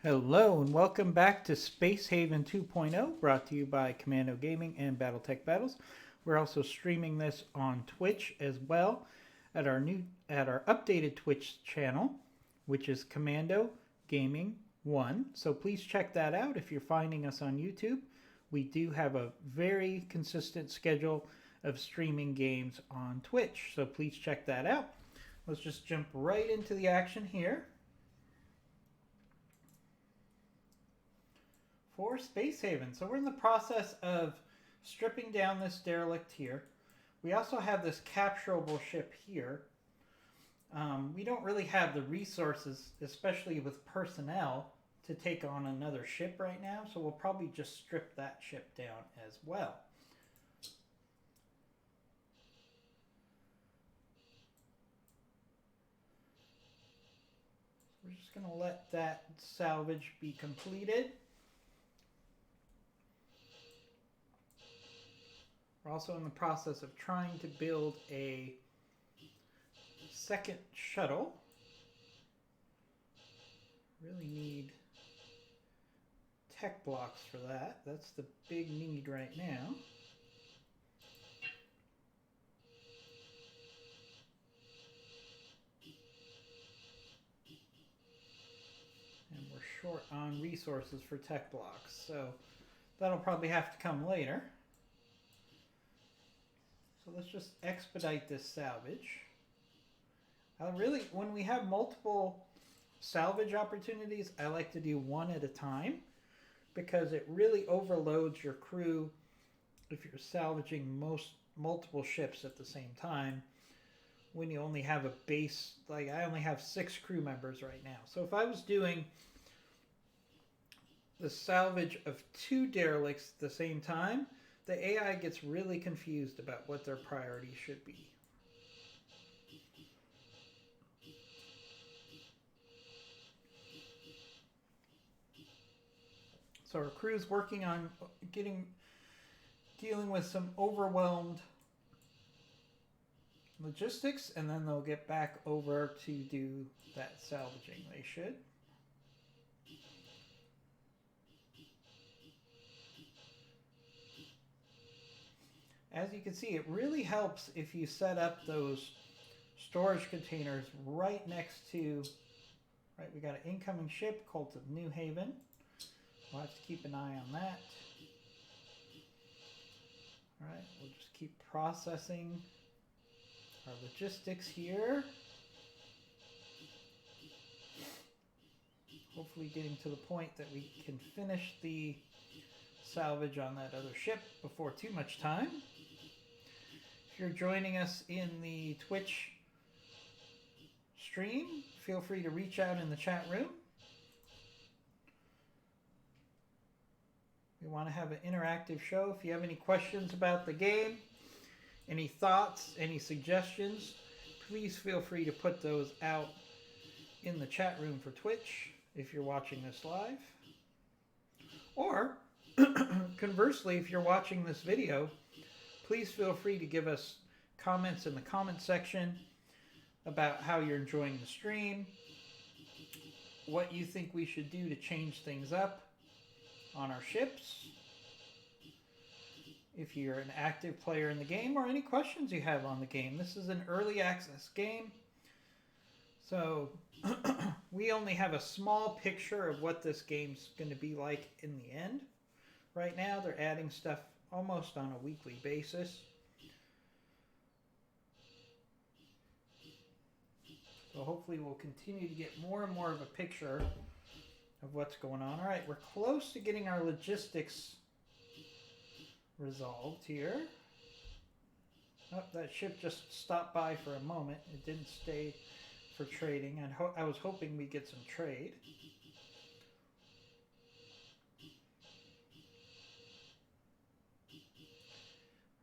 Hello and welcome back to Space Haven 2.0, brought to you by Commando Gaming and Battletech Battles. We're also streaming this on Twitch as well at our updated Twitch channel, which is Commando Gaming 1. So please check that out if you're finding us on YouTube. We do have a very consistent schedule of streaming games on Twitch, so please check that out. Let's just jump right into the action here. For Space Haven. So we're in the process of stripping down this derelict here. We also have this capturable ship here. We don't really have the resources, especially with personnel, to take on another ship right now. So we'll probably just strip that ship down as well. We're just going to let that salvage be completed. We're also in the process of trying to build a second shuttle. Really need tech blocks for that. That's the big need right now. And we're short on resources for tech blocks, so that'll probably have to come later. So let's just expedite this salvage. When we have multiple salvage opportunities, I like to do one at a time because it really overloads your crew if you're salvaging multiple ships at the same time when you only have a base. Like I only have 6 crew members right now. So if I was doing the salvage of 2 derelicts at the same time, the AI gets really confused about what their priority should be. So our crew's working on dealing with some overwhelmed logistics, and then they'll get back over to do that salvaging. They should. As you can see, it really helps if you set up those storage containers right next to, right, we got an incoming ship, Cult of New Haven. We'll have to keep an eye on that. All right, we'll just keep processing our logistics here. Hopefully getting to the point that we can finish the salvage on that other ship before too much time. If you're joining us in the Twitch stream, feel free to reach out in the chat room. We want to have an interactive show. If you have any questions about the game, any thoughts, any suggestions, please feel free to put those out in the chat room for Twitch if you're watching this live. Or, conversely, if you're watching this video, please feel free to give us comments in the comment section about how you're enjoying the stream, what you think we should do to change things up on our ships, if you're an active player in the game, or any questions you have on the game. This is an early access game, so we only have a small picture of what this game's going to be like in the end. Right now, they're adding stuff almost on a weekly basis. So hopefully we'll continue to get more and more of a picture of what's going on. All right, we're close to getting our logistics resolved here. Oh, that ship just stopped by for a moment. It didn't stay for trading. I was hoping we'd get some trade.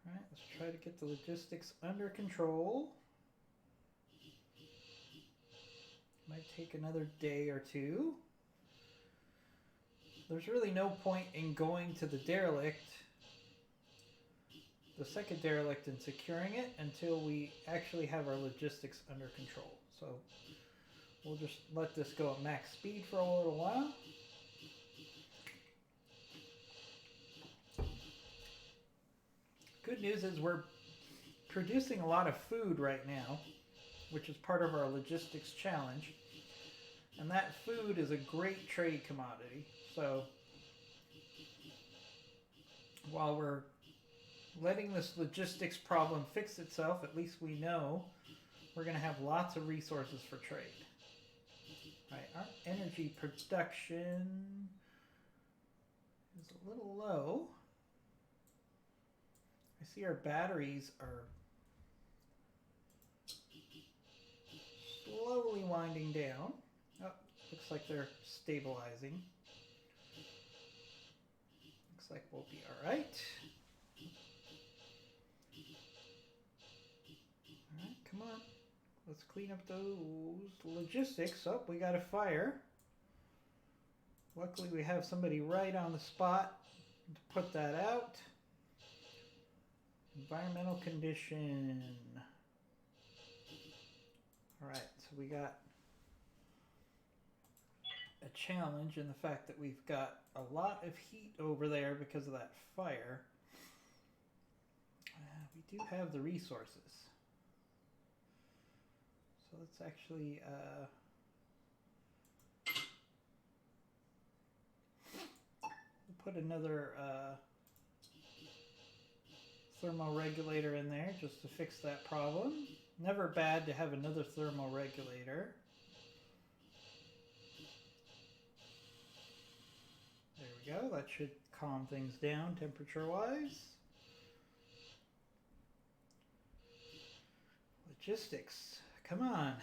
Alright, let's try to get the logistics under control. Might take another day or two. There's really no point in going to the derelict, the second derelict, and securing it until we actually have our logistics under control. So we'll just let this go at max speed for a little while. Good news is we're producing a lot of food right now, which is part of our logistics challenge. And that food is a great trade commodity. So while we're letting this logistics problem fix itself, at least we know we're going to have lots of resources for trade. All right, our energy production is a little low. I see our batteries are slowly winding down. Oh, looks like they're stabilizing. Looks like we'll be all right. All right, come on. Let's clean up those logistics. Oh, we got a fire. Luckily, we have somebody right on the spot to put that out. Environmental condition. All right, so we got a challenge in the fact that we've got a lot of heat over there because of that fire. We do have the resources. So let's actually we'll put another thermoregulator in there just to fix that problem. Never bad to have another thermoregulator. There we go. That should calm things down temperature-wise. Logistics. Come on.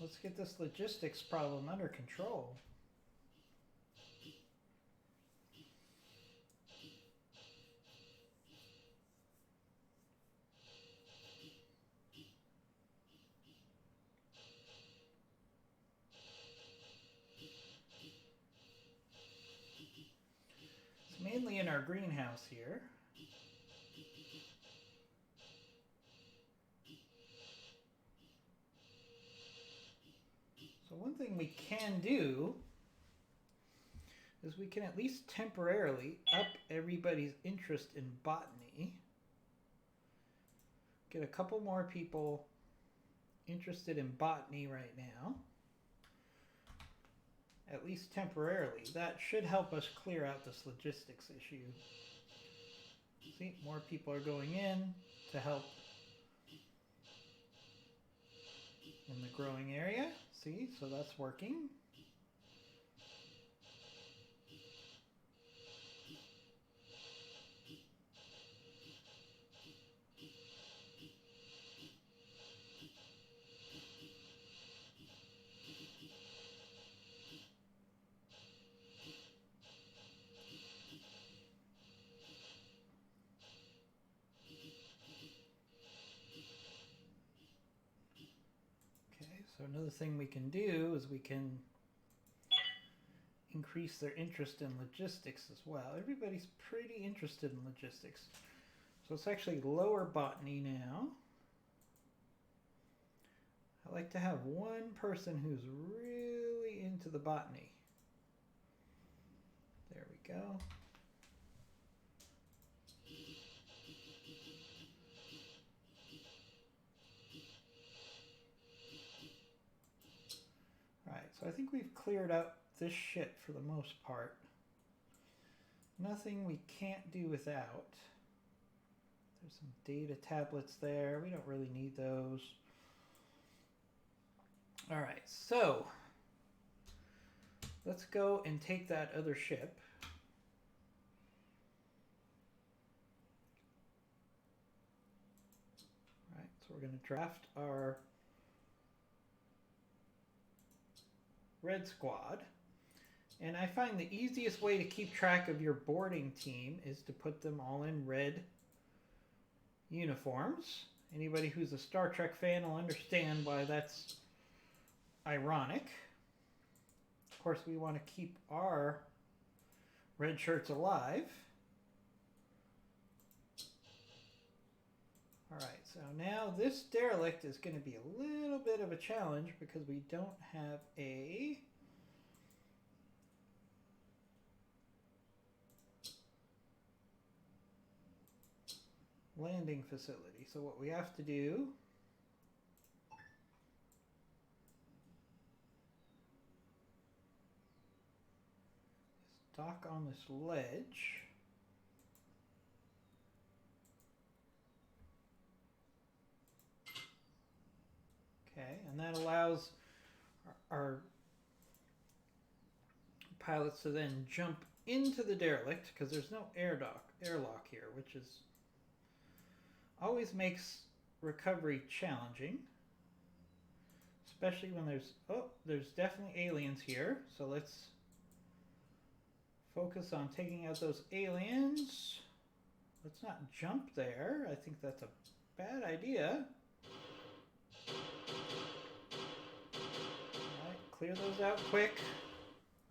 Let's get this logistics problem under control. It's mainly in our greenhouse here. So one thing we can do is we can at least temporarily up everybody's interest in botany. Get a couple more people interested in botany right now. At least temporarily. That should help us clear out this logistics issue. See, more people are going in to help in the growing area. See, so that's working. So another thing we can do is we can increase their interest in logistics as well. Everybody's pretty interested in logistics. So it's actually lower botany now. I like to have one person who's really into the botany. There we go. So I think we've cleared out this shit for the most part. Nothing we can't do without. There's some data tablets there. We don't really need those. All right, so let's go and take that other ship. All right, so we're going to draft our Red Squad. And I find the easiest way to keep track of your boarding team is to put them all in red uniforms. Anybody who's a Star Trek fan will understand why that's ironic. Of course, we want to keep our red shirts alive. All right, so now this derelict is going to be a little bit of a challenge because we don't have a landing facility. So what we have to do is dock on this ledge. Okay, and that allows our pilots to then jump into the derelict, because there's no airlock here, which is always makes recovery challenging, especially when there's definitely aliens here. So let's focus on taking out those aliens. Let's not jump there. I think that's a bad idea. Alright, clear those out quick.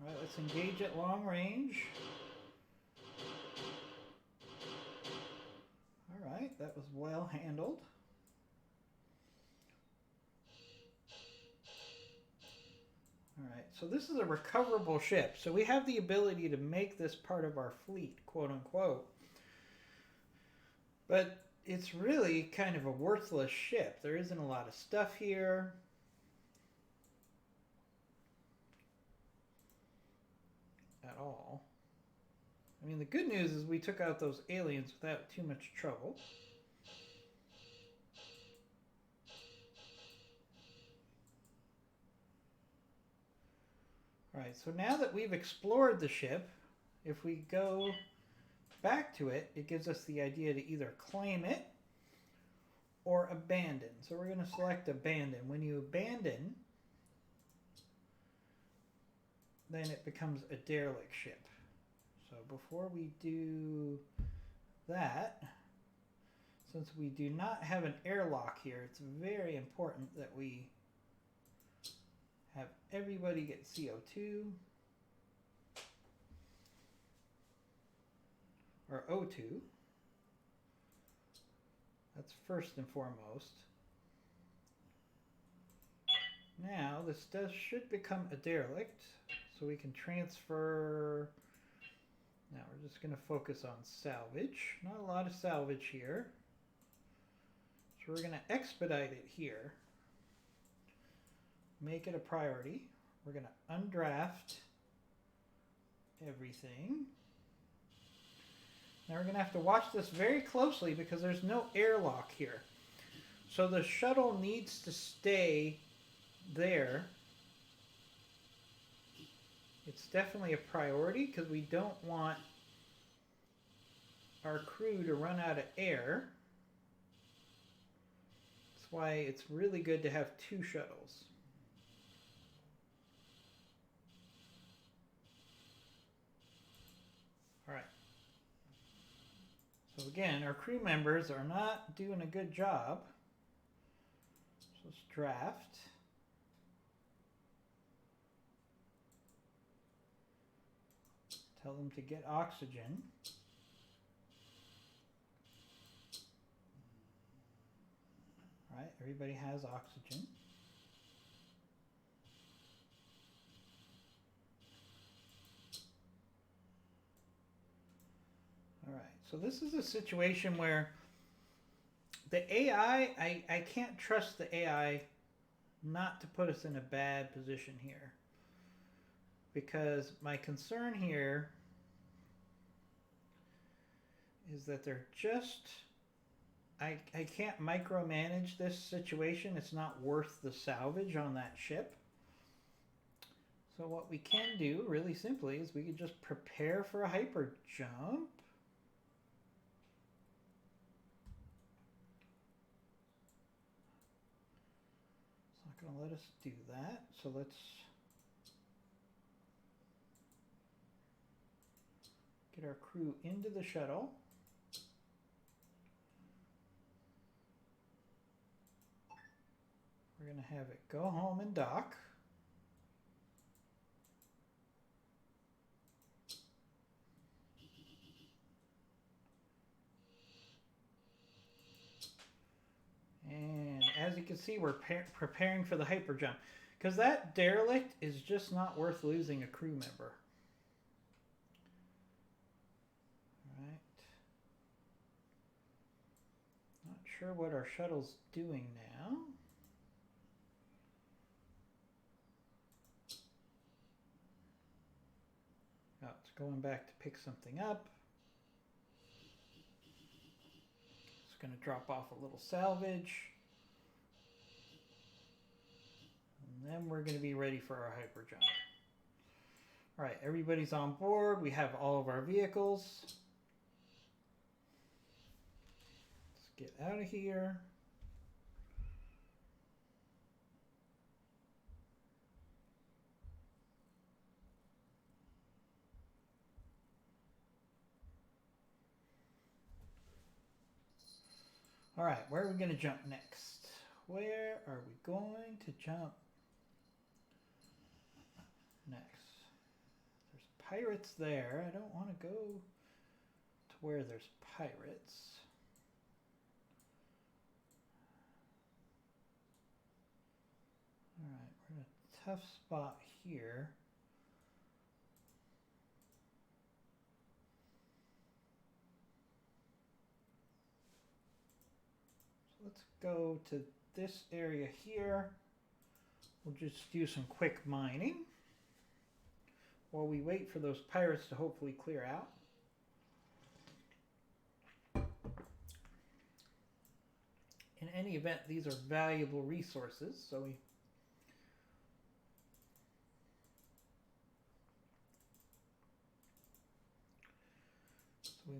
Alright, let's engage at long range. Alright, that was well handled. Alright, so this is a recoverable ship. So we have the ability to make this part of our fleet, quote unquote. But it's really kind of a worthless ship. There isn't a lot of stuff here. At all. I mean, the good news is we took out those aliens without too much trouble. Alright, so now that we've explored the ship, if we go back to it, it gives us the idea to either claim it or abandon. So we're going to select abandon. When you abandon, then it becomes a derelict ship. So before we do that, since we do not have an airlock here, it's very important that we have everybody get CO2 or O2. That's first and foremost. Now this should become a derelict, so we can transfer. Now we're just going to focus on salvage. Not a lot of salvage here. So we're going to expedite it here. Make it a priority. We're going to undraft everything. Now we're going to have to watch this very closely because there's no airlock here. So the shuttle needs to stay there. It's definitely a priority because we don't want our crew to run out of air. That's why it's really good to have two shuttles. Alright. So again, our crew members are not doing a good job. So let's draft. Tell them to get oxygen. All right, everybody has oxygen. All right, so this is a situation where the AI, I can't trust the AI not to put us in a bad position here. Because my concern here is that they're just, I can't micromanage this situation. It's not worth the salvage on that ship. So what we can do really simply is we could just prepare for a hyper jump. It's not going to let us do that. So let's get our crew into the shuttle. We're going to have it go home and dock. And as you can see, we're preparing for the hyper jump. Because that derelict is just not worth losing a crew member. sure what our shuttle's doing now. Oh, it's going back to pick something up. It's going to drop off a little salvage. And then we're going to be ready for our hyper jump. All right, everybody's on board. We have all of our vehicles. Let's get out of here. All right, where are we going to jump next? Where are we going to jump next? There's pirates there. I don't want to go to where there's pirates. All right, we're in a tough spot here. Let's go to this area here. We'll just do some quick mining while we wait for those pirates to hopefully clear out. In any event, these are valuable resources, so we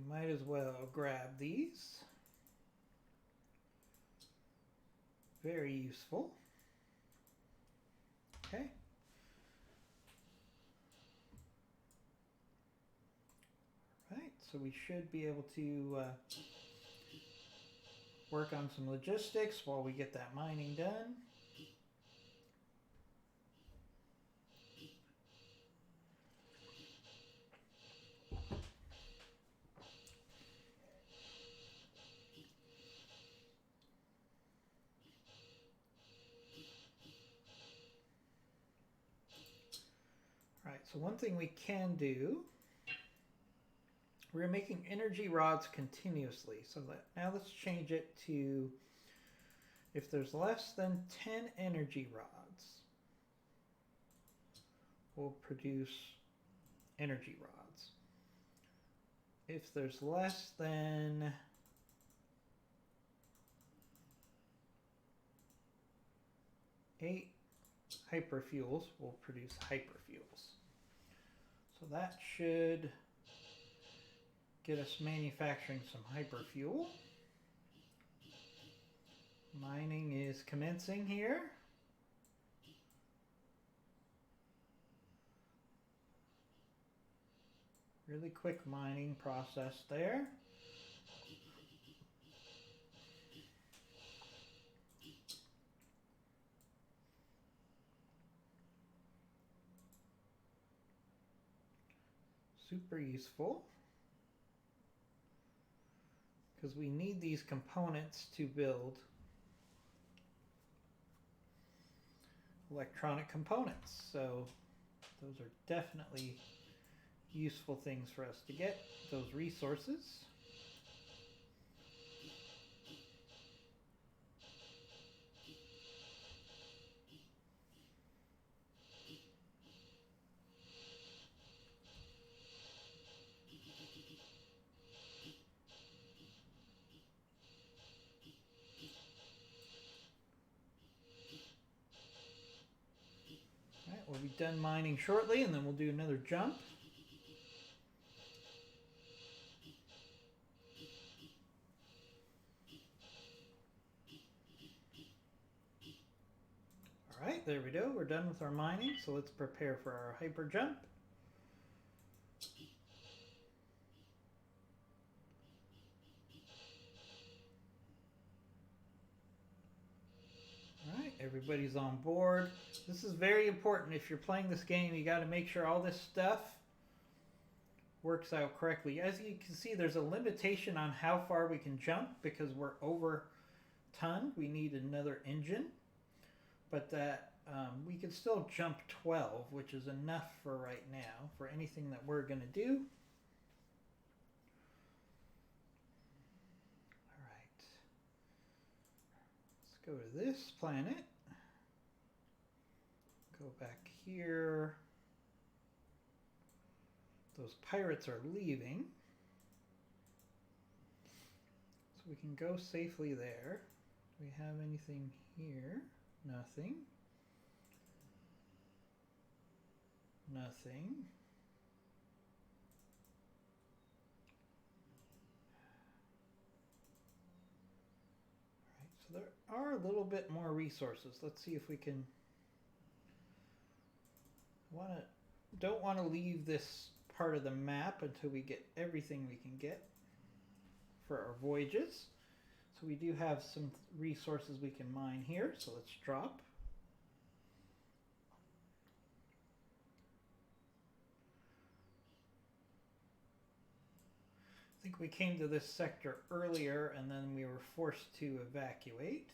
might as well grab these. Very useful. Okay. Right, so we should be able to work on some logistics while we get that mining done. Alright, so one thing we can do, we're making energy rods continuously. So now let's change it to, if there's less than 10 energy rods, we'll produce energy rods. If there's less than 8 hyperfuels, we'll produce hyperfuels. So that should get us manufacturing some hyperfuel. Mining is commencing here. Really quick mining process there. Super useful, because we need these components to build electronic components. So those are definitely useful things for us to get, those resources. We'll be done mining shortly, and then we'll do another jump. All right, there we go. We're done with our mining, so let's prepare for our hyper jump. All right, everybody's on board. This is very important. If you're playing this game, you got to make sure all this stuff works out correctly. As you can see, there's a limitation on how far we can jump because we're over ton. We need another engine, but that we can still jump 12, which is enough for right now for anything that we're going to do. All right. go to this planet. Go back here. Those pirates are leaving. So we can go safely there. Do we have anything here? Nothing. Nothing. Alright, so there are a little bit more resources. Let's see if we can... Don't want to leave this part of the map until we get everything we can get for our voyages. So we do have some resources we can mine here, so let's drop. I think we came to this sector earlier and then we were forced to evacuate.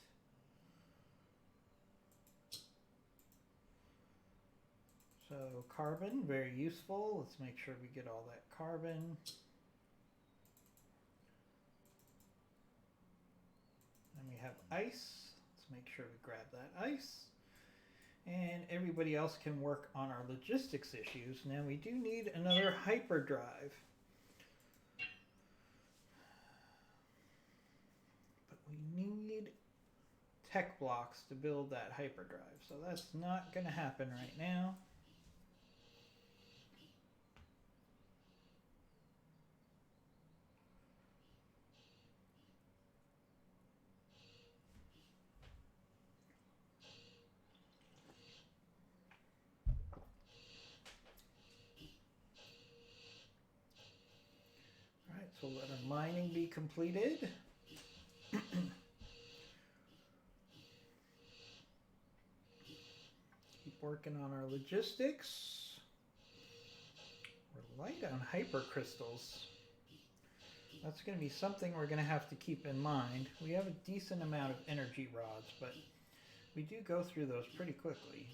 So carbon, very useful. Let's make sure we get all that carbon. And we have ice. Let's make sure we grab that ice. And everybody else can work on our logistics issues. Now we do need another hyperdrive. But we need tech blocks to build that hyperdrive. So that's not going to happen right now. So let our mining be completed. Keep working on our logistics. We're light on hypercrystals. That's going to be something we're going to have to keep in mind. We have a decent amount of energy rods, but we do go through those pretty quickly.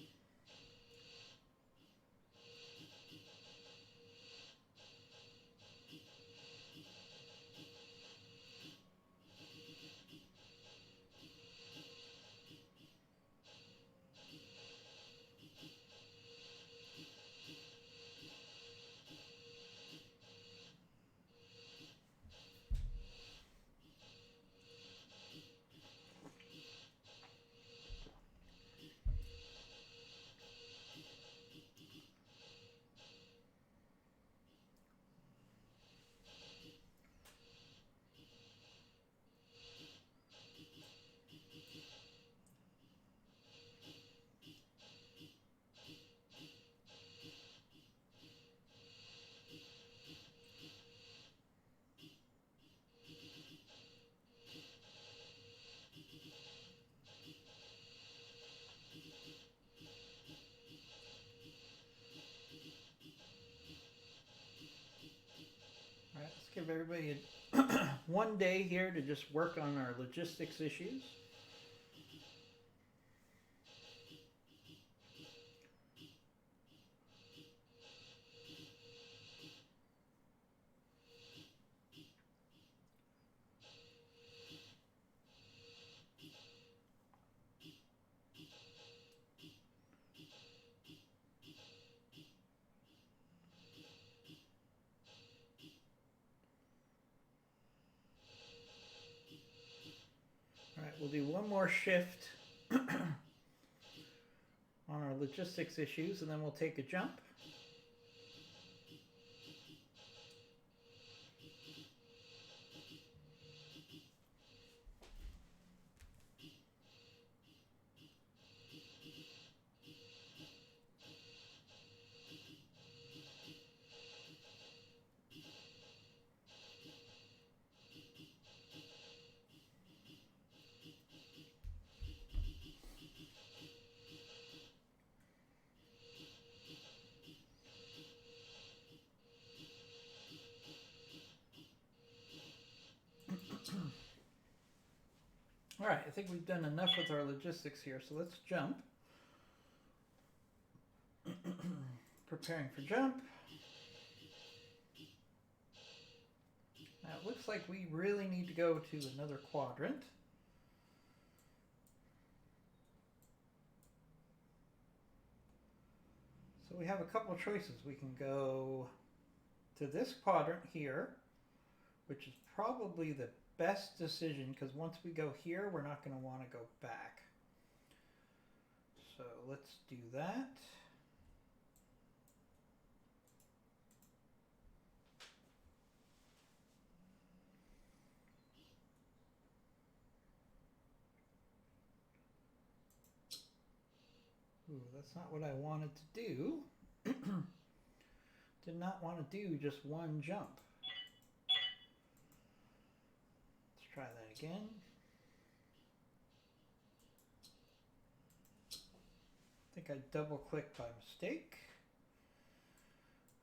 Give everybody one day here to just work on our logistics issues. We'll do one more shift on our logistics issues and then we'll take a jump. All right, I think we've done enough with our logistics here, so let's jump. Preparing for jump. Now it looks like we really need to go to another quadrant. So we have a couple of choices. We can go to this quadrant here, which is probably the best decision because once we go here, we're not going to want to go back. So let's do that. Ooh, that's not what I wanted to do. Did not want to do just one jump. Let's try that again. I think I double clicked by mistake.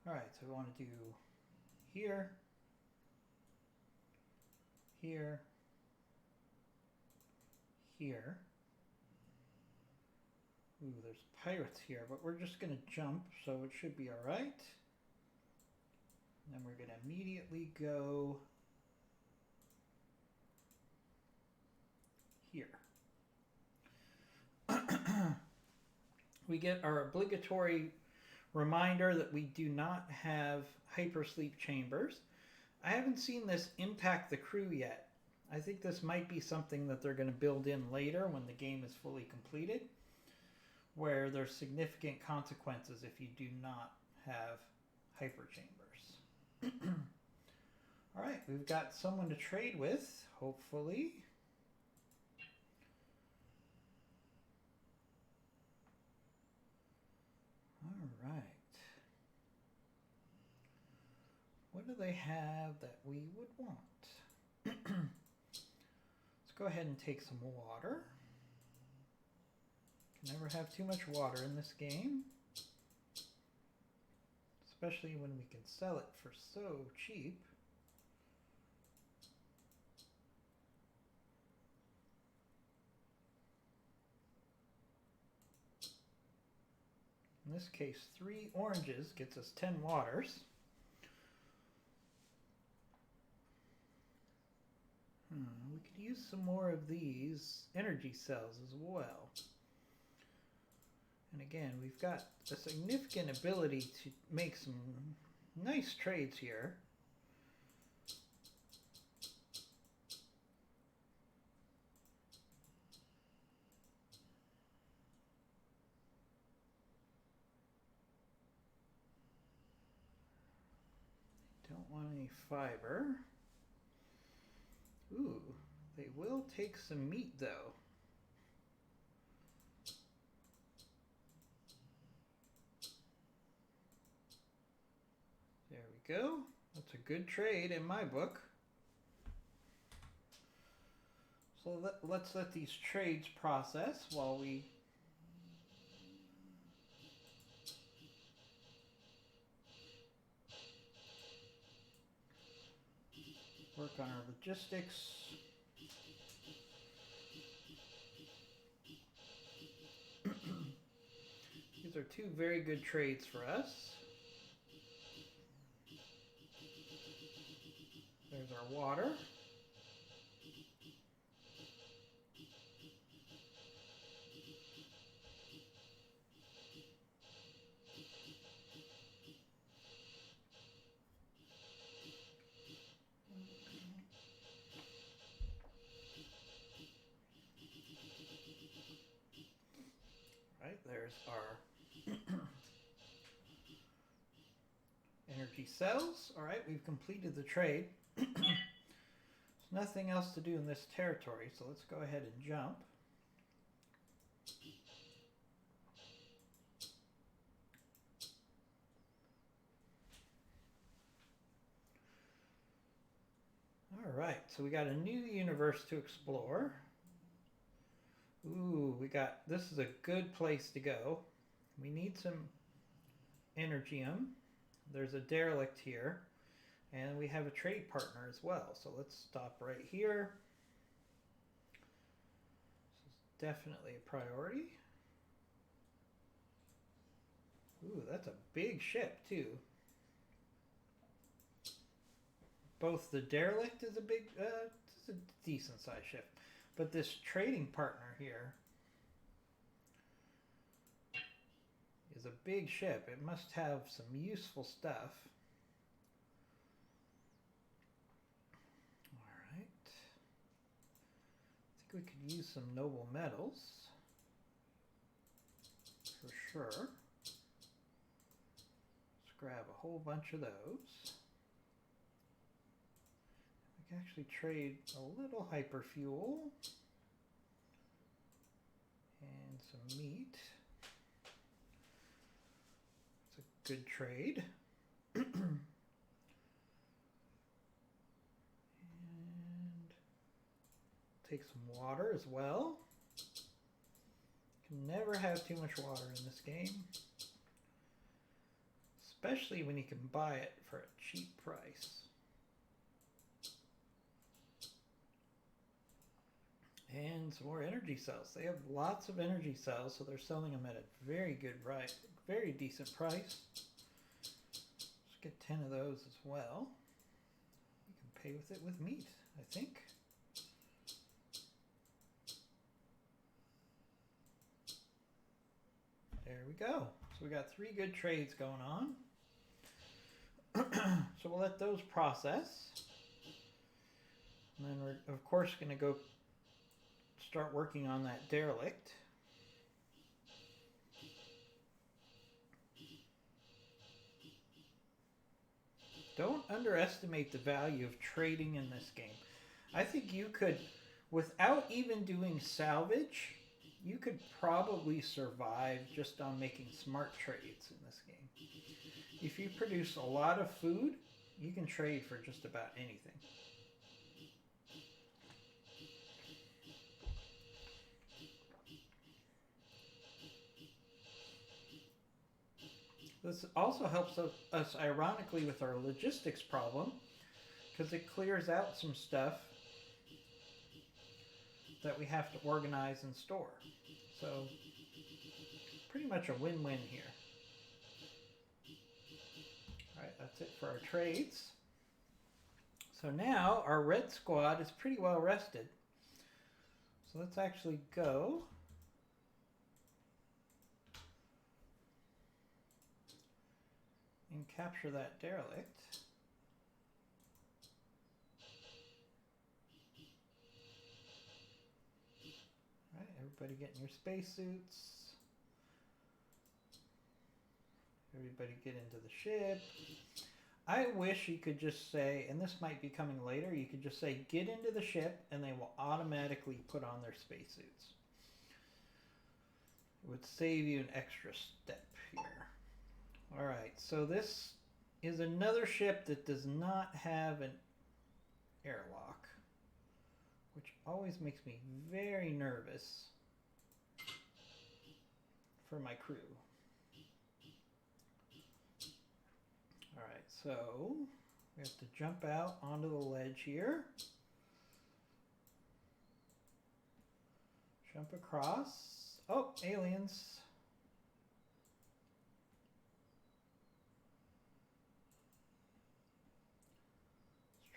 Alright, so we want to do here, here, here. Ooh, there's pirates here, but we're just going to jump, so it should be alright. And then we're going to immediately go here. We get our obligatory reminder that we do not have hypersleep chambers. I haven't seen this impact the crew yet. I think this might be something that they're going to build in later when the game is fully completed, where there's significant consequences if you do not have hyper chambers. All right, we've got someone to trade with, hopefully. All right. What do they have that we would want? Let's go ahead and take some water. Can never have too much water in this game, especially when we can sell it for so cheap. In this case, 3 oranges gets us 10 waters. We could use some more of these energy cells as well. And again, we've got a significant ability to make some nice trades here. Don't want any fiber. Ooh, they will take some meat though. There we go. That's a good trade in my book. So let's let these trades process while we work on our logistics. These are 2 very good trades for us. There's our water. Right, there's our energy cells. All right, we've completed the trade. There's nothing else to do in this territory, so let's go ahead and jump. All right, so we got a new universe to explore. Ooh, this is a good place to go. We need some energium. There's a derelict here, and we have a trade partner as well. So let's stop right here. This is definitely a priority. Ooh, that's a big ship too. Both the derelict is a big, it's a decent sized ship, but this trading partner here is a big ship. It must have some useful stuff. Alright. I think we could use some noble metals. For sure. Let's grab a whole bunch of those. We can actually trade a little hyperfuel. And some meat. It's a good trade. And take some water as well. Can never have too much water in this game. Especially when you can buy it for a cheap price. And some more energy cells. They have lots of energy cells, so they're selling them at a very good price, very decent price. Let's get 10 of those as well. You can pay with it with meat, I think. There we go. So we got 3 good trades going on. So we'll let those process. And then we're, of course, going to go start working on that derelict. Don't underestimate the value of trading in this game. I think you could, without even doing salvage, you could probably survive just on making smart trades in this game. If you produce a lot of food, you can trade for just about anything. This also helps us ironically with our logistics problem, because it clears out some stuff that we have to organize and store. So pretty much a win-win here. Alright, that's it for our trades. So now our red squad is pretty well rested. So let's actually go and capture that derelict. Alright, everybody get in your spacesuits. Everybody get into the ship. I wish you could just say, and this might be coming later, you could just say get into the ship and they will automatically put on their spacesuits. It would save you an extra step here. Alright, so this is another ship that does not have an airlock, which always makes me very nervous for my crew. Alright, so we have to jump out onto the ledge here. Jump across. Oh, aliens.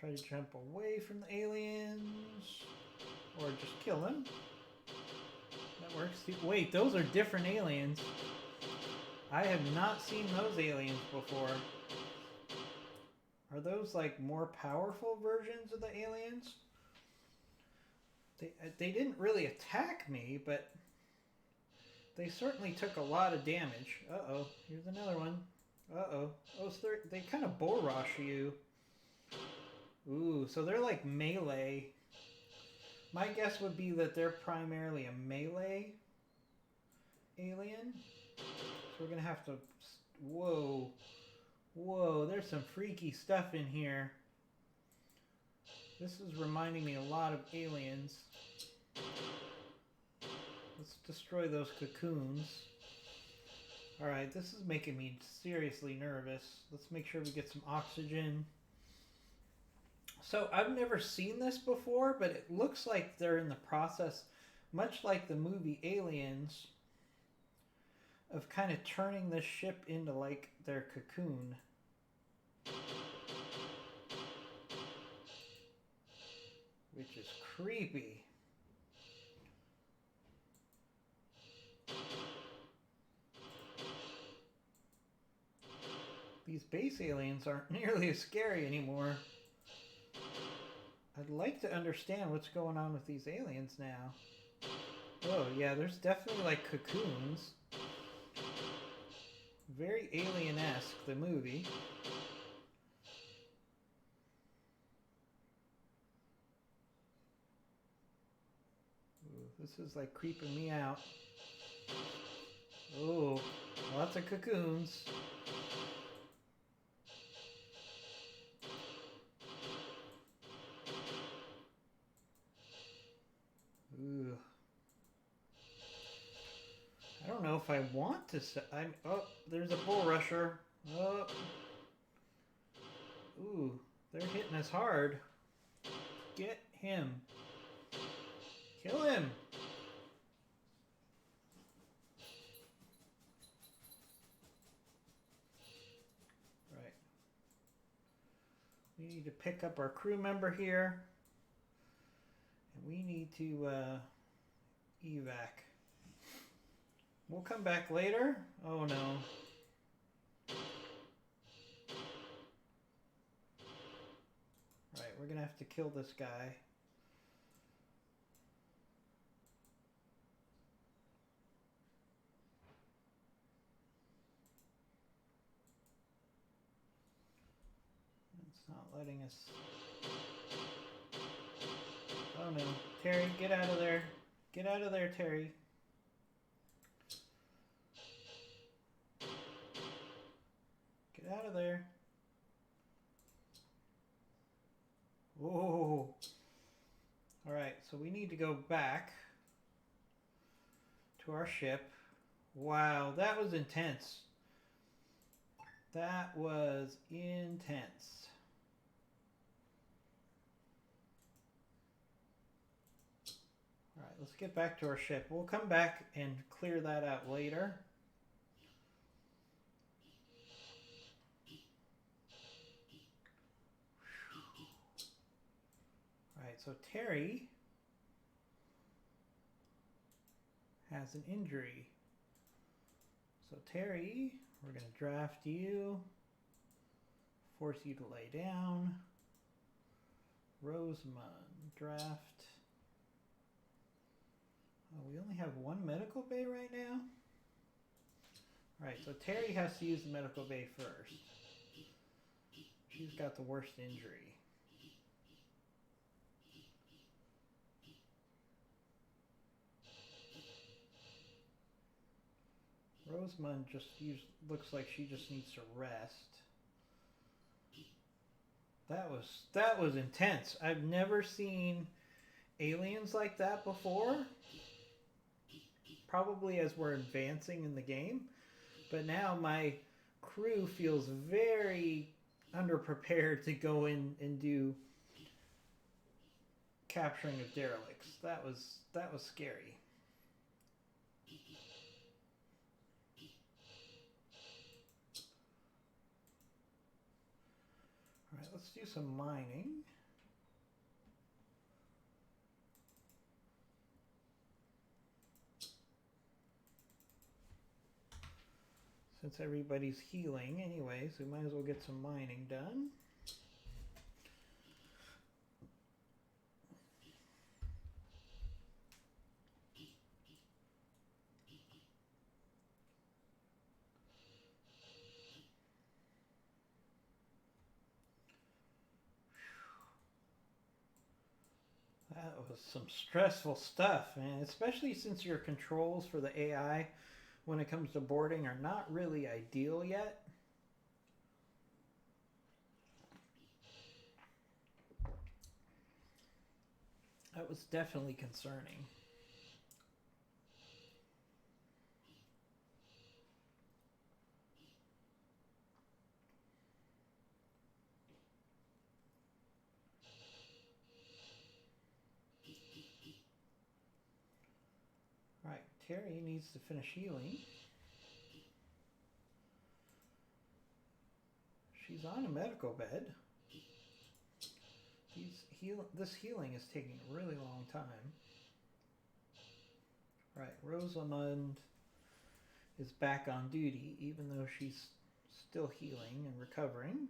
Try to jump away from the aliens, or just kill them. That works too. Wait, those are different aliens. I have not seen those aliens before. Are those like more powerful versions of the aliens? They didn't really attack me, but they certainly took a lot of damage. Uh-oh, here's another one. Uh-oh. Oh, so they kind of bull rush you. Ooh, so they're like melee. My guess would be that they're primarily a melee alien. So we're going to have to... Whoa. Whoa, there's some freaky stuff in here. This is reminding me a lot of aliens. Let's destroy those cocoons. Alright, this is making me seriously nervous. Let's make sure we get some oxygen. So I've never seen this before, but it looks like they're in the process, much like the movie Aliens, of kind of turning this ship into like their cocoon. Which is creepy. these base aliens aren't nearly as scary anymore. I'd like to understand what's going on with these aliens now. Oh, yeah, there's definitely like cocoons. Very Alien-esque, the movie. Ooh, this is like creeping me out. Oh, lots of cocoons. Ooh. I don't know if I want to say. Oh, there's a bull rusher. Oh. Ooh, they're hitting us hard. Get him. Kill him. Right. We need to pick up our crew member here. And we need to evac. We'll come back later. Oh no. Right, we're gonna have to kill this guy. It's not letting us. Oh no. Terry, get out of there. Get out of there, Terry. Get out of there. Whoa. Alright, so we need to go back to our ship. Wow, that was intense. That was intense. Alright, let's get back to our ship. We'll come back and clear that out later. Alright, so Terry has an injury. So Terry, we're going to draft you, force you to lay down. Rosamund, draft. Oh, we only have one medical bay right now? Alright, so Terry has to use the medical bay first. She's got the worst injury. Rosamund just looks like she just needs to rest. That was intense. I've never seen aliens like that before. Probably as we're advancing in the game. But now my crew feels very underprepared to go in and do capturing of derelicts. That was scary. Alright, let's do some mining. Since everybody's healing anyways, we might as well get some mining done. That was some stressful stuff, man. Especially since your controls for the AI when it comes to boarding are not really ideal yet. That was definitely concerning. Right, Terry needs to finish healing. She's on a medical bed. This healing is taking a really long time. Right, Rosamund is back on duty, even though she's Still healing and recovering.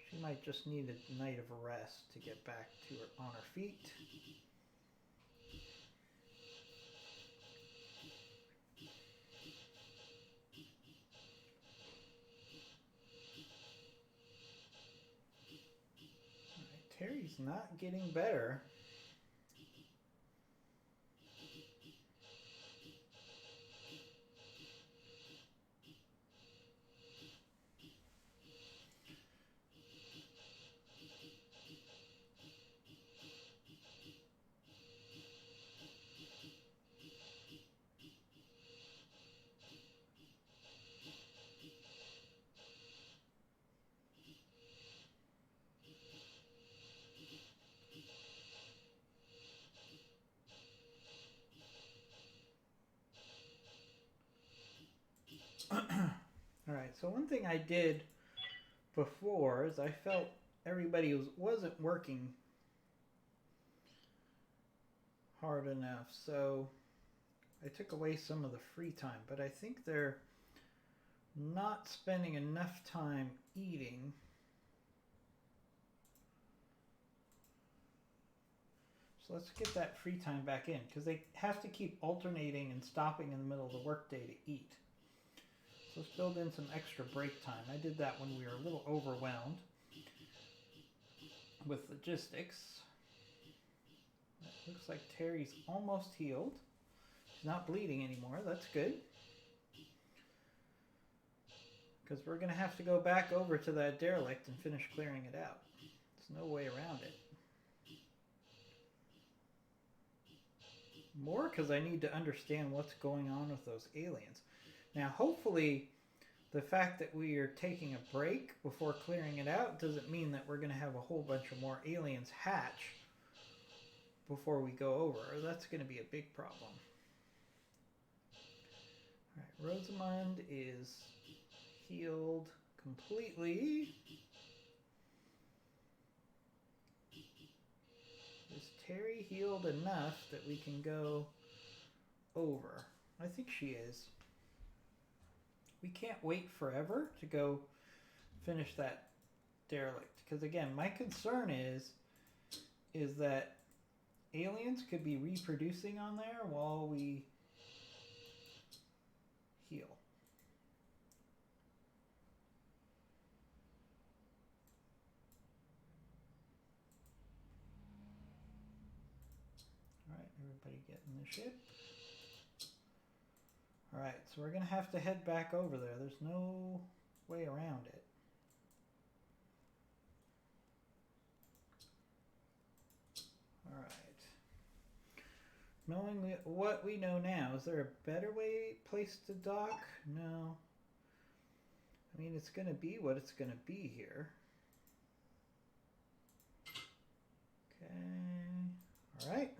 She might just need a night of rest to get back to her on her feet. Right, Terry's not getting better. Alright, so one thing I did before is I felt everybody wasn't working hard enough, so I took away some of the free time, but I think they're not spending enough time eating. So let's get that free time back in, because they have to keep alternating and stopping in the middle of the workday to eat. So let's build in some extra break time. I did that when we were a little overwhelmed with logistics. It looks like Terry's almost healed. She's not bleeding anymore. That's good. Because we're going to have to go back over to that derelict and finish clearing it out. There's no way around it. More because I need to understand what's going on with those aliens. Now, hopefully, the fact that we are taking a break before clearing it out doesn't mean that we're going to have a whole bunch of more aliens hatch before we go over. That's going to be a big problem. All right, Rosamund is healed completely. Is Terry healed enough that we can go over? I think she is. We can't wait forever to go finish that derelict. Because again, my concern is that aliens could be reproducing on there while we heal. Alright, everybody get in the ship. Alright, so we're going to have to head back over there. There's no way around it. Alright. Knowing what we know now, is there a better place to dock? No. I mean, it's going to be what it's going to be here. Okay. Alright.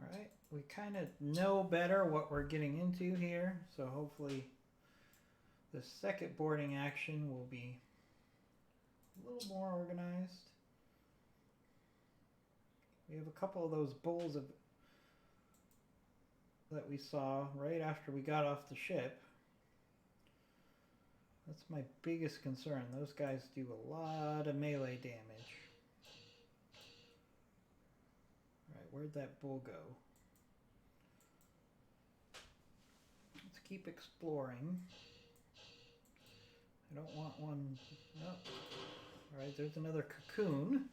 Alright. We kind of know better what we're getting into here, so hopefully the second boarding action will be a little more organized. We have a couple of those bulls that we saw right after we got off the ship. That's my biggest concern. Those guys do a lot of melee damage. Alright, where'd that bull go? Let's keep exploring. I don't want one. No. Alright, there's another cocoon.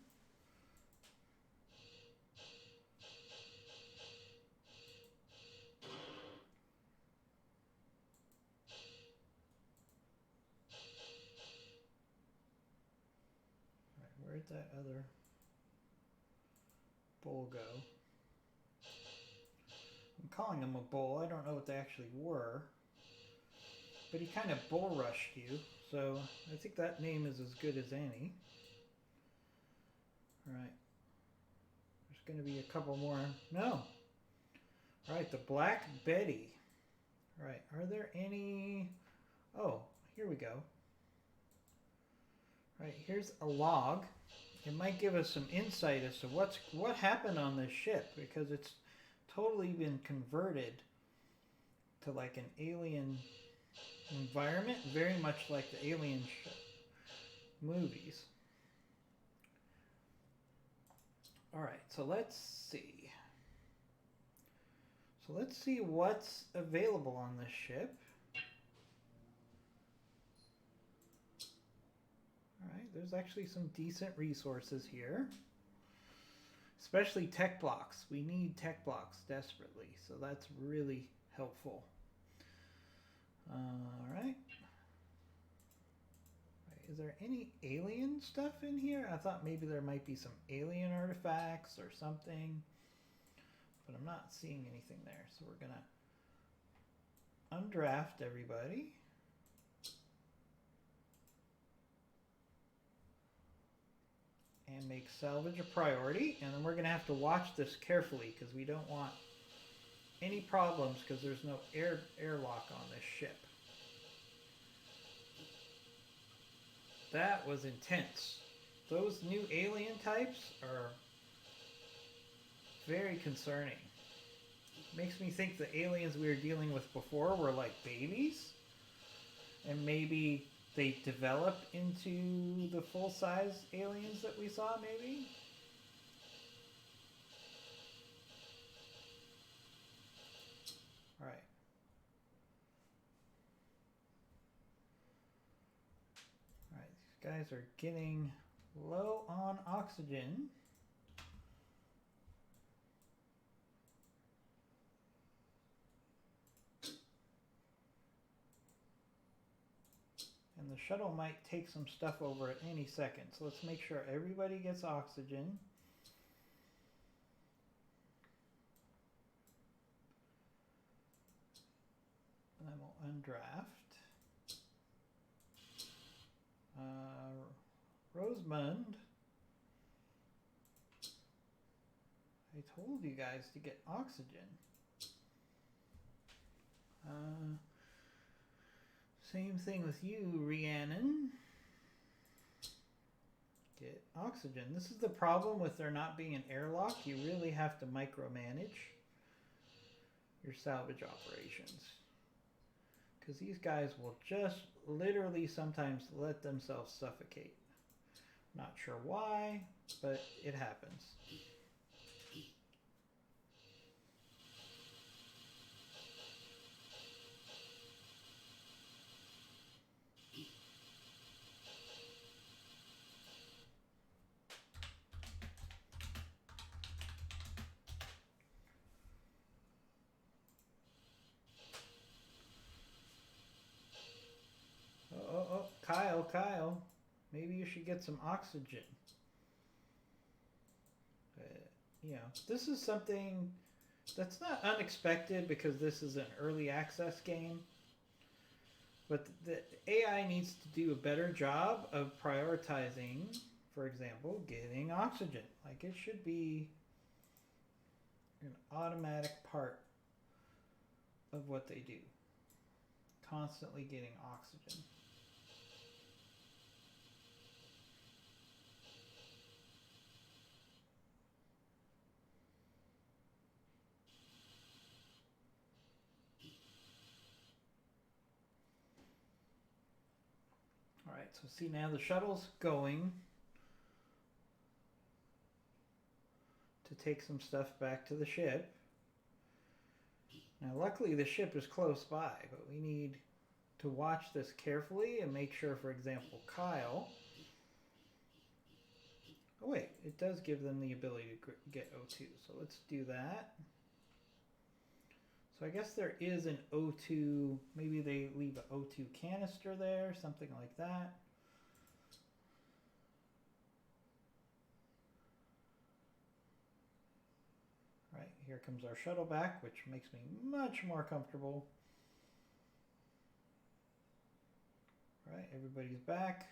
Where'd that other bull go? I'm calling him a bull. I don't know what they actually were. But he kind of bull rushed you. So I think that name is as good as any. Alright. There's going to be a couple more. No. Alright, the Black Betty. Alright, are there any... Oh, here we go. Right, here's a log it might give us some insight as to what happened on this ship, because it's totally been converted to like an alien environment, very much like the Alien movies. All right, so let's see. So let's see what's available on this ship. All right, there's actually some decent resources here. Especially tech blocks. We need tech blocks desperately, so that's really helpful. All right. Is there any alien stuff in here? I thought maybe there might be some alien artifacts or something, but I'm not seeing anything there. So we're gonna undraft everybody. And make salvage a priority, and then we're gonna have to watch this carefully because we don't want any problems because there's no airlock on this ship. That was intense. Those new alien types are very concerning. Makes me think the aliens we were dealing with before were like babies, and maybe they developed into the full-size aliens that we saw, maybe? All right. All right, these guys are getting low on oxygen. And the shuttle might take some stuff over at any second. So let's make sure everybody gets oxygen. And then we'll undraft. Rosamund. I told you guys to get oxygen. Same thing with you, Rhiannon. Get oxygen. This is the problem with there not being an airlock. You really have to micromanage your salvage operations, because these guys will just literally sometimes let themselves suffocate. Not sure why, but it happens. Kyle, maybe you should get some oxygen. This is something that's not unexpected because this is an early access game. But the AI needs to do a better job of prioritizing, for example, getting oxygen. Like, it should be an automatic part of what they do. Constantly getting oxygen. Alright, so see now the shuttle's going to take some stuff back to the ship. Now luckily the ship is close by, but we need to watch this carefully and make sure, for example, Kyle... Oh wait, it does give them the ability to get O2, so let's do that. So I guess there is an O2, maybe they leave an O2 canister there, something like that. All right, here comes our shuttle back, which makes me much more comfortable. All right, everybody's back.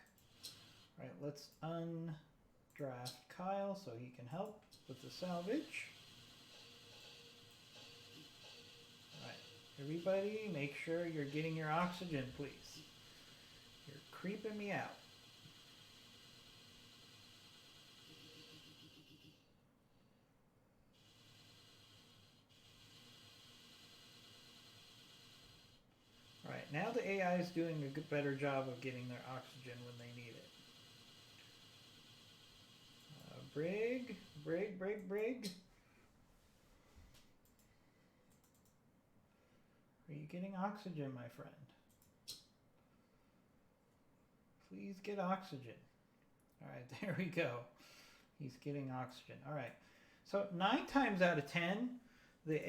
All right, let's undraft Kyle so he can help with the salvage. Everybody, make sure you're getting your oxygen, please. You're creeping me out. now the AI is doing a better job of getting their oxygen when they need it. Brig. Are you getting oxygen, my friend? Please get oxygen. All right, there we go. He's getting oxygen. All right. So 9 times out of 10, the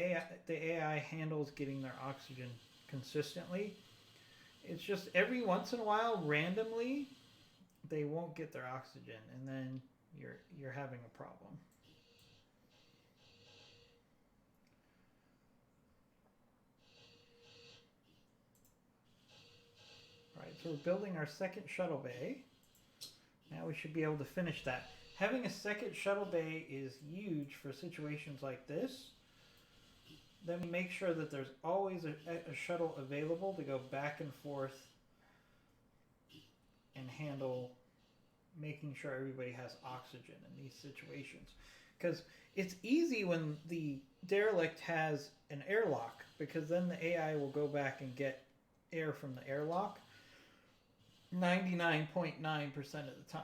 AI handles getting their oxygen consistently. It's just every once in a while, randomly, they won't get their oxygen, and then you're having a problem. All right, so we're building our second shuttle bay. Now we should be able to finish that. Having a second shuttle bay is huge for situations like this. Then we make sure that there's always a shuttle available to go back and forth and handle making sure everybody has oxygen in these situations. Because it's easy when the derelict has an airlock, because then the AI will go back and get air from the airlock 99.9% of the time.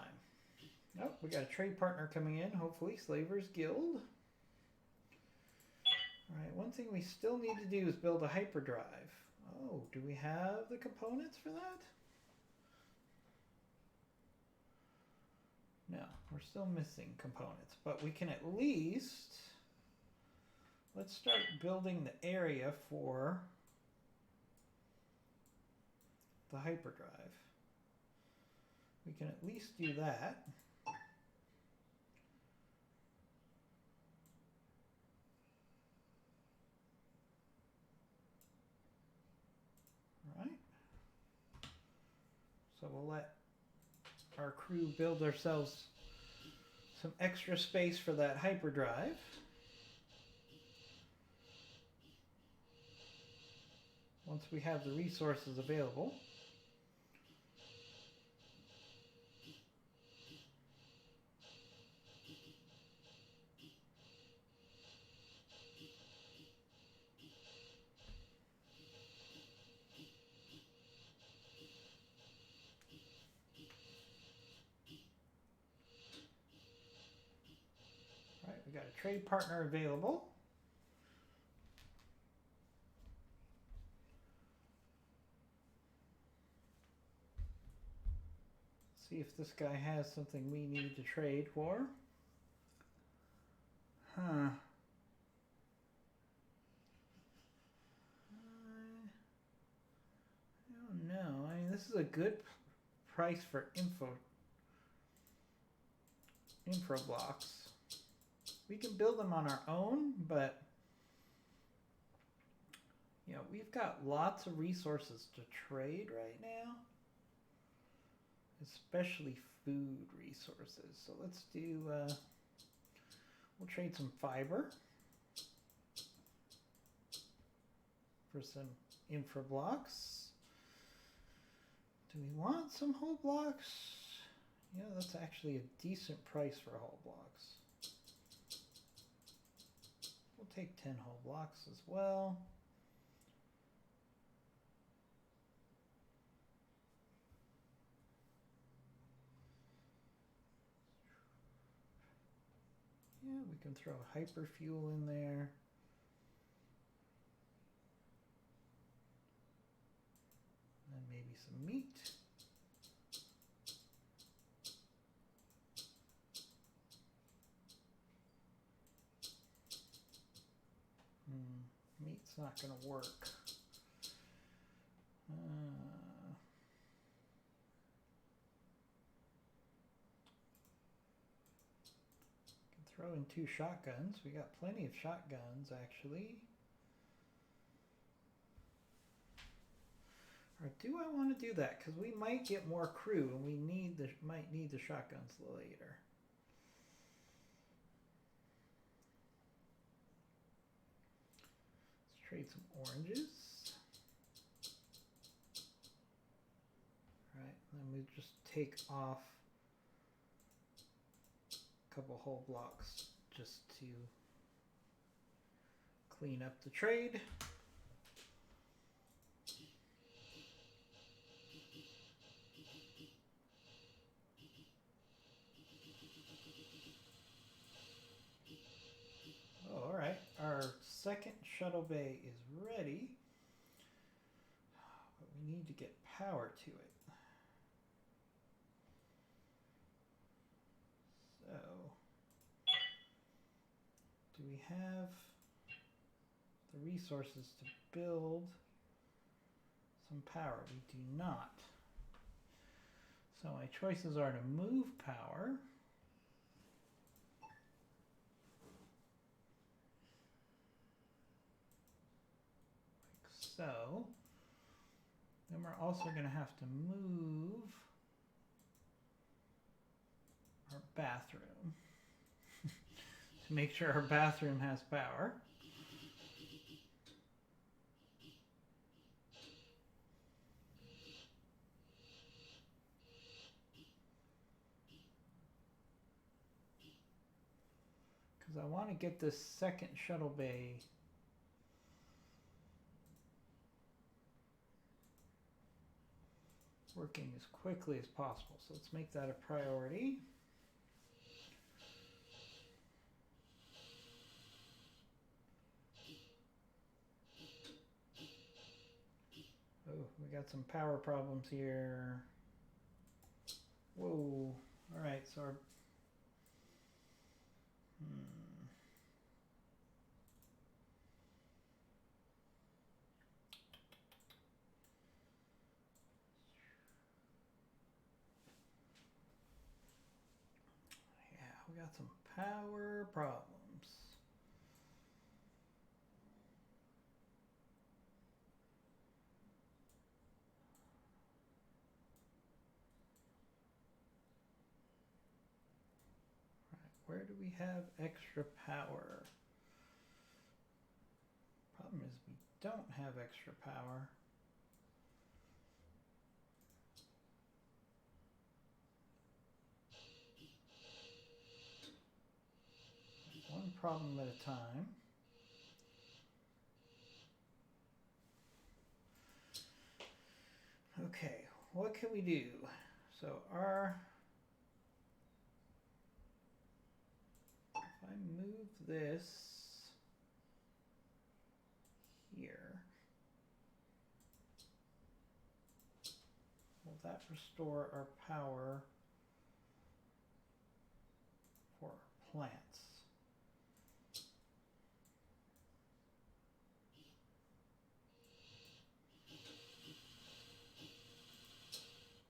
Oh, we got a trade partner coming in, hopefully, Slavers Guild. Alright, one thing we still need to do is build a hyperdrive. Oh, do we have the components for that? No, we're still missing components, but we can at least, let's start building the area for the hyperdrive. We can at least do that. All right. So we'll let our crew build ourselves some extra space for that hyperdrive. Once we have the resources available. All right, we got a trade partner available. See if this guy has something we need to trade for. Huh. I don't know. I mean, this is a good price for info blocks. We can build them on our own, but you know, we've got lots of resources to trade right now. Especially food resources. So let's do, we'll trade some fiber for some infra blocks. Do we want some whole blocks? Yeah, that's actually a decent price for whole blocks. We'll take 10 whole blocks as well. Yeah, we can throw hyper fuel in there. And maybe some meat. Meat's not going to work. Throw in 2 shotguns. We got plenty of shotguns, actually. Or do I want to do that? Because we might get more crew, and we might need the shotguns later. Let's trade some oranges. All right, then we just take off couple whole blocks just to clean up the trade. our second shuttle bay is ready, but we need to get power to it. So, do we have the resources to build some power? We do not. So my choices are to move power, like so. Then we're also going to have to move our bathroom to make sure our bathroom has power. Because I want to get this second shuttle bay working as quickly as possible. So let's make that a priority. Oh, we got some power problems here. Whoa. All right, so our yeah, we got some power problems. Where do we have extra power? Problem is we don't have extra power. One problem at a time. Okay, what can we do? So if I move this here, will that restore our power for our plants?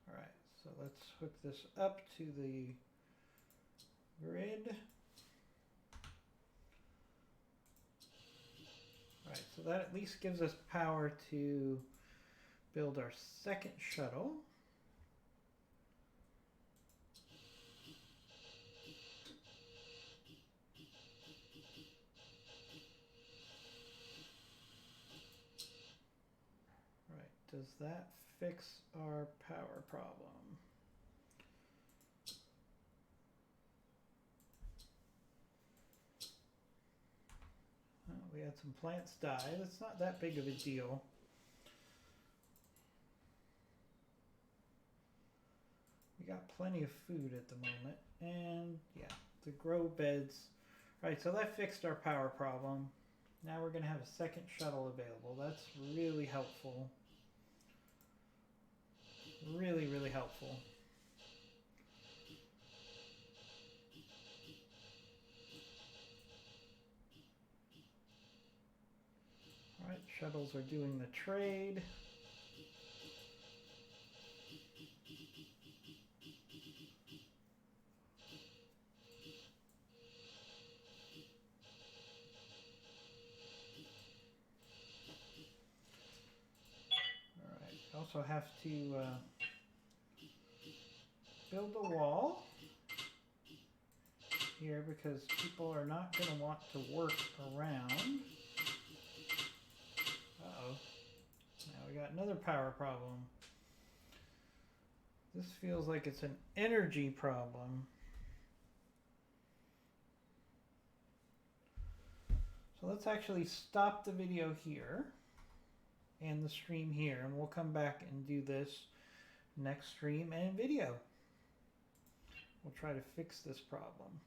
All right, so let's hook this up to the grid. All right, so that at least gives us power to build our second shuttle. All right, does that fix our power problem? We had some plants die. That's not that big of a deal. We got plenty of food at the moment. And yeah, the grow beds. All right, so that fixed our power problem. Now we're going to have a second shuttle available. That's really helpful. Really, really helpful. Alright, shuttles are doing the trade. Alright, also have to build a wall here because people are not going to want to work around. Uh-oh. Now we got another power problem. This feels like it's an energy problem. So let's actually stop the video here and the stream here, and we'll come back and do this next stream and video. We'll try to fix this problem.